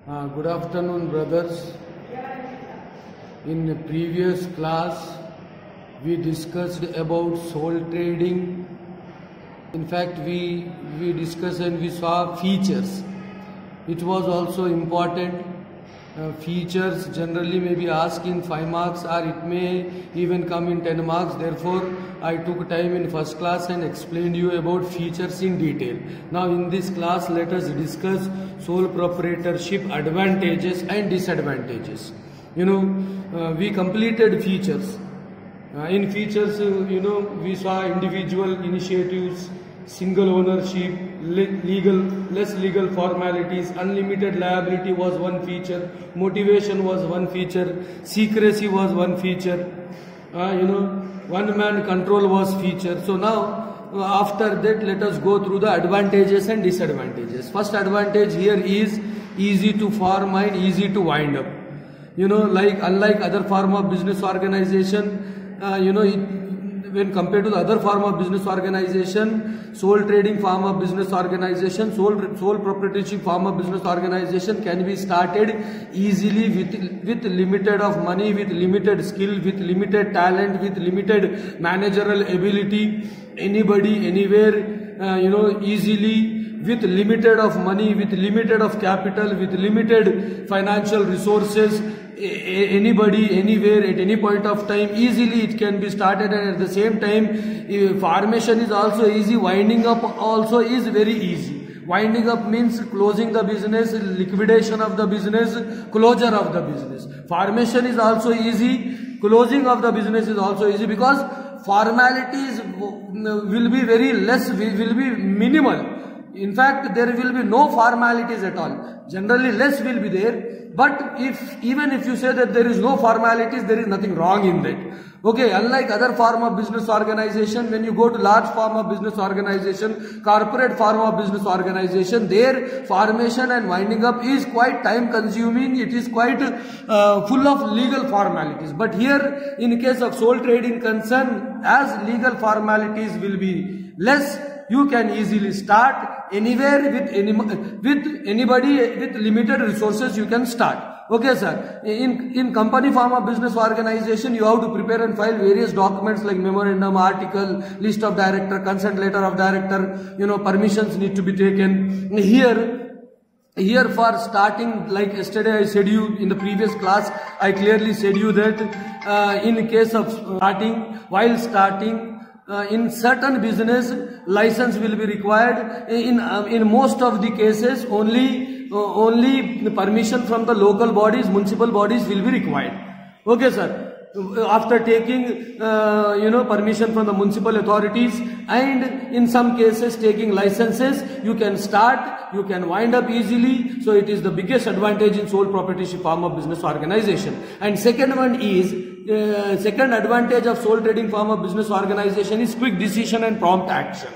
Good afternoon, brothers. In the previous class, we discussed about soul trading. In fact, we discussed and we saw features. It was also important. Features generally may be asked in 5 marks or it may even come in 10 marks. Therefore, I took time in first class and explained you about features in detail. Now in this class, let us discuss sole proprietorship advantages and disadvantages. We completed features. In features, we saw individual initiatives, single ownership, less legal formalities, unlimited liability was one feature, motivation was one feature, secrecy was one feature, one man control was feature. So now after that, let us go through the advantages and disadvantages. First advantage here is easy to form and easy to wind up. Unlike other form of business organization, when compared to the other form of business organization, sole trading form of business organization, sole proprietorship form of business organization can be started easily with limited of money, with limited skill, with limited talent, with limited managerial ability, anybody, anywhere, easily, with limited of money, with limited of capital, with limited financial resources, anybody, anywhere, at any point of time, easily it can be started, and at the same time, formation is also easy, winding up also is very easy. Winding up means closing the business, liquidation of the business, closure of the business. Formation is also easy, closing of the business is also easy, because formalities will be very less, will be minimal. In fact, there will be no formalities at all. Generally, less will be there. But even if you say that there is no formalities, there is nothing wrong in that. Okay, unlike other form of business organization, when you go to large form of business organization, corporate form of business organization, their formation and winding up is quite time consuming. It is quite full of legal formalities. But here, in case of sole trading concern, as legal formalities will be less, you can easily start anywhere with anybody with limited resources. You can start. Okay, sir. In company form of business organization, you have to prepare and file various documents like memorandum, article, list of director, consent letter of director. Permissions need to be taken. Here for starting, like yesterday I said you in the previous class, I clearly said you that in case of while starting. In certain business, license will be required. In most of the cases, only permission from the local bodies, municipal bodies will be required. Okay, sir. After taking permission from the municipal authorities, and in some cases taking licenses, you can start, you can wind up easily. So it is the biggest advantage in sole proprietorship form of business organization. And second one is, second advantage of sole trading form of business organization is quick decision and prompt action.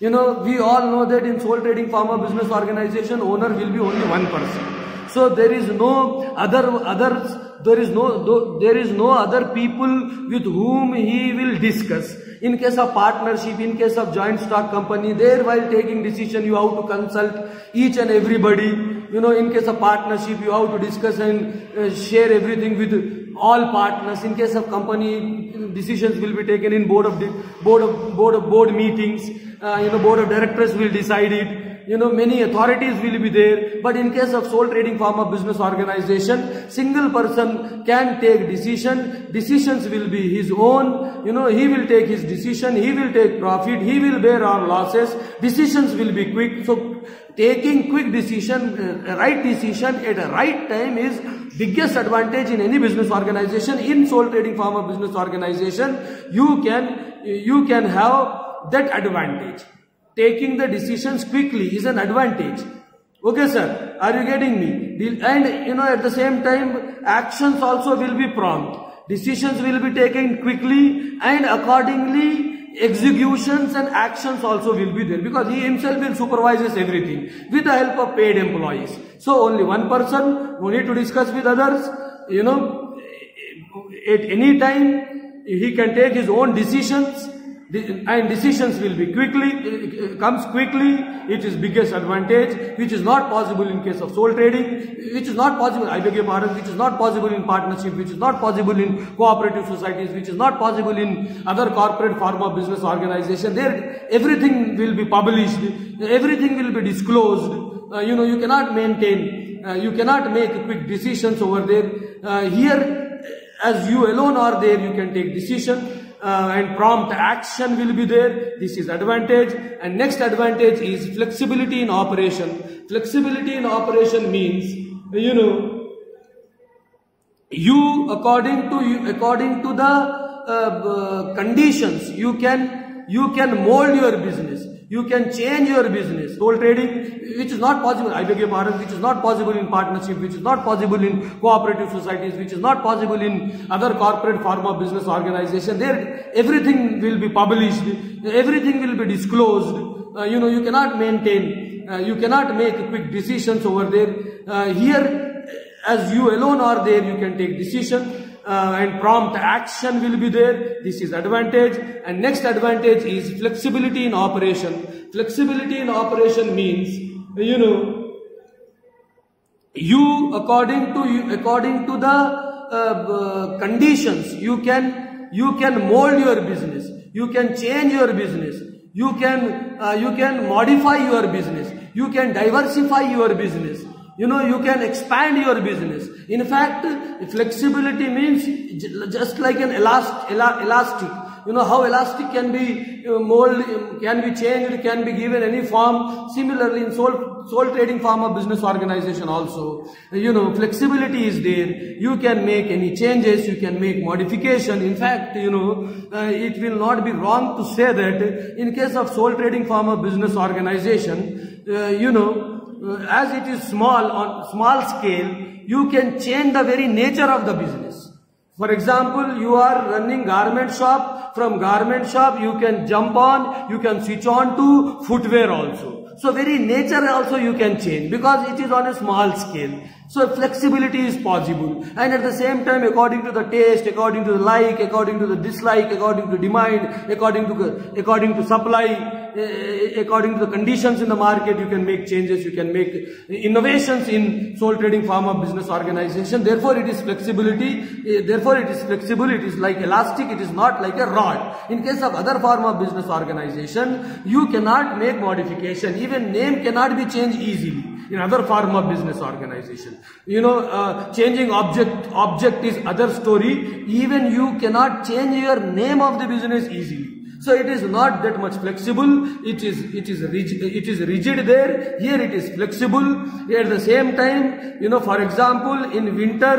We all know that in sole trading form of business organization, owner will be only one person. So there is no there is no other people with whom he will discuss. In case of partnership, in case of joint stock company, there while taking decision, you have to consult each and everybody. In case of partnership, you have to discuss and share everything with all partners. In case of company, decisions will be taken in board meetings. Board of directors will decide it. Many authorities will be there. But in case of sole trading form of business organization, single person can take decision. Decisions will be his own. He will take his decision. He will take profit. He will bear our losses. Decisions will be quick. So taking quick decision, right decision at a right time is biggest advantage in any business organization. In sole trading form of business organization, you can have that advantage. Taking the decisions quickly is an advantage. Okay, sir. Are you getting me? And at the same time, actions also will be prompt. Decisions will be taken quickly, and accordingly, executions and actions also will be there, because he himself will supervise everything with the help of paid employees. So only one person, no need to discuss with others. At any time, he can take his own decisions. and decisions will be comes quickly. It is biggest advantage, which is not possible in case of sole trading, which is not possible, I beg your pardon, which is not possible in partnership, which is not possible in cooperative societies, which is not possible in other corporate form of business organization. There everything will be published, everything will be disclosed. You cannot maintain, you cannot make quick decisions over there. Here, as you alone are there, you can take decision. And prompt action will be there. This is advantage. And next advantage is flexibility in operation. Flexibility in operation means, you according to the conditions, you can mold your business. You can change your business. Sole trading, which is not possible, I beg your pardon, which is not possible in partnership, which is not possible in cooperative societies, which is not possible in other corporate form of business organization. There everything will be published, everything will be disclosed. You cannot maintain, you cannot make quick decisions over there. Here, as you alone are there, you can take decision. And prompt action will be there. This is advantage. And next advantage is flexibility in operation. Flexibility in operation means, you according to the conditions, you can mold your business. You can change your business. You can modify your business. You can diversify your business. You can expand your business. In fact, flexibility means just like an elastic. How elastic can be molded, can be changed, can be given any form. Similarly, in sole trading form of business organization also, flexibility is there. You can make any changes, you can make modification. In fact, it will not be wrong to say that in case of sole trading form of business organization, as it is on small scale, you can change the very nature of the business. For example, you are running garment shop. From garment shop, you can jump on, you can switch on to footwear also. So very nature also you can change because it is on a small scale. So flexibility is possible. And at the same time, according to the taste, according to the like, according to the dislike, according to demand, according to supply, according to the conditions in the market, you can make changes, you can make innovations in sole trading form of business organization. Therefore, it is flexibility. Therefore, it is flexible. It is like elastic. It is not like a rod. In case of other form of business organization, you cannot make modification. Even name cannot be changed easily. In other form of business organization, changing object is other story. Even you cannot change your name of the business easily. So it is not that much flexible. It is rigid there. Here it is flexible. At the same time, for example, in winter,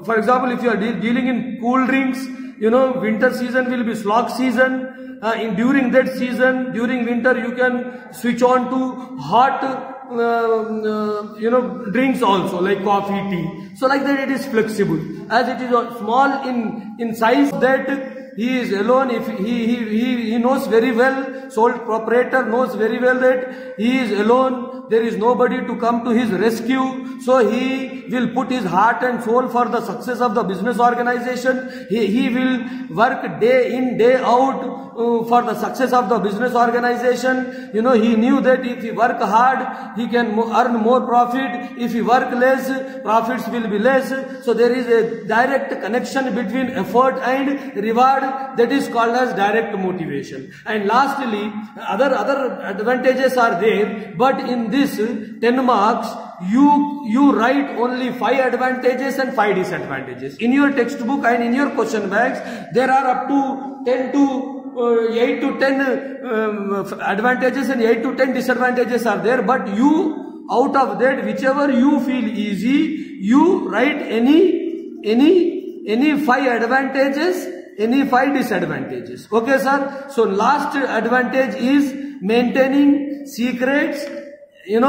for example, if you are dealing in cool drinks, winter season will be slog season. During that season, during winter, you can switch on to hot drinks also, like coffee, tea. So like that it is flexible. As it is small in size, that he is alone. If he knows very well, sole proprietor knows very well that he is alone. There is nobody to come to his rescue. So he will put his heart and soul for the success of the business organization. He will work day in, day out for the success of the business organization. He knew that if he work hard, he can earn more profit. If he work less, profits will be less. So there is a direct connection between effort and reward. That is called as direct motivation. And lastly, other advantages are there, but in this 10 marks, you write only 5 advantages and 5 disadvantages. In your textbook and in your question banks, there are up to 8 to 10 advantages and 8 to 10 disadvantages are there. But you, out of that, whichever you feel easy, you write any 5 advantages, any 5 disadvantages. Okay, sir. So last advantage is maintaining secrets. In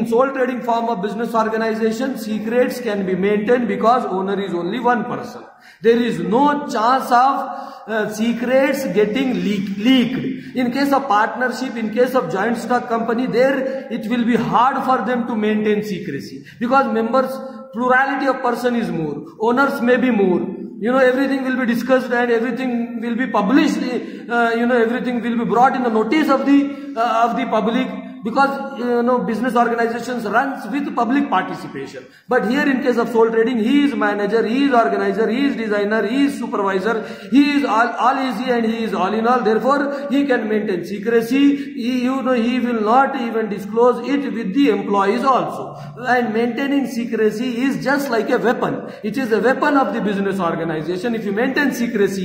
sole trading form of business organization, secrets can be maintained because owner is only one person. There is no chance of secrets getting leaked. In case of partnership, in case of joint stock company, there it will be hard for them to maintain secrecy because members, plurality of person is more. Owners may be more. everything will be discussed and everything will be published, everything will be brought in the notice of the public, because business organizations runs with public participation. But here in case of sole trading, he is manager, he is organizer, he is designer, he is supervisor, he is all easy and he is all in all. Therefore, he can maintain secrecy. He will not even disclose it with the employees also. And maintaining secrecy is just like a weapon. It is a weapon of the business organization. If you maintain secrets,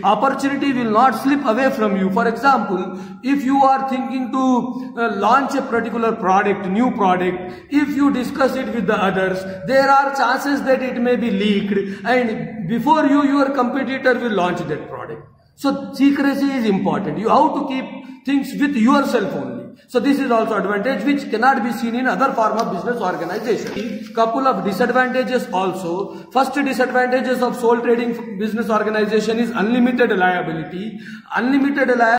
opportunity will not slip away from you. For example, if you are thinking to launch a particular product, new product, if you discuss it with the others, there are chances that it may be leaked, and before you, your competitor will launch that product. So secrecy is important. You have to keep things with yourself only. So this is also advantage which cannot be seen in other form of business organization. Couple of disadvantages also. First disadvantages of sole trading business organization is unlimited liability.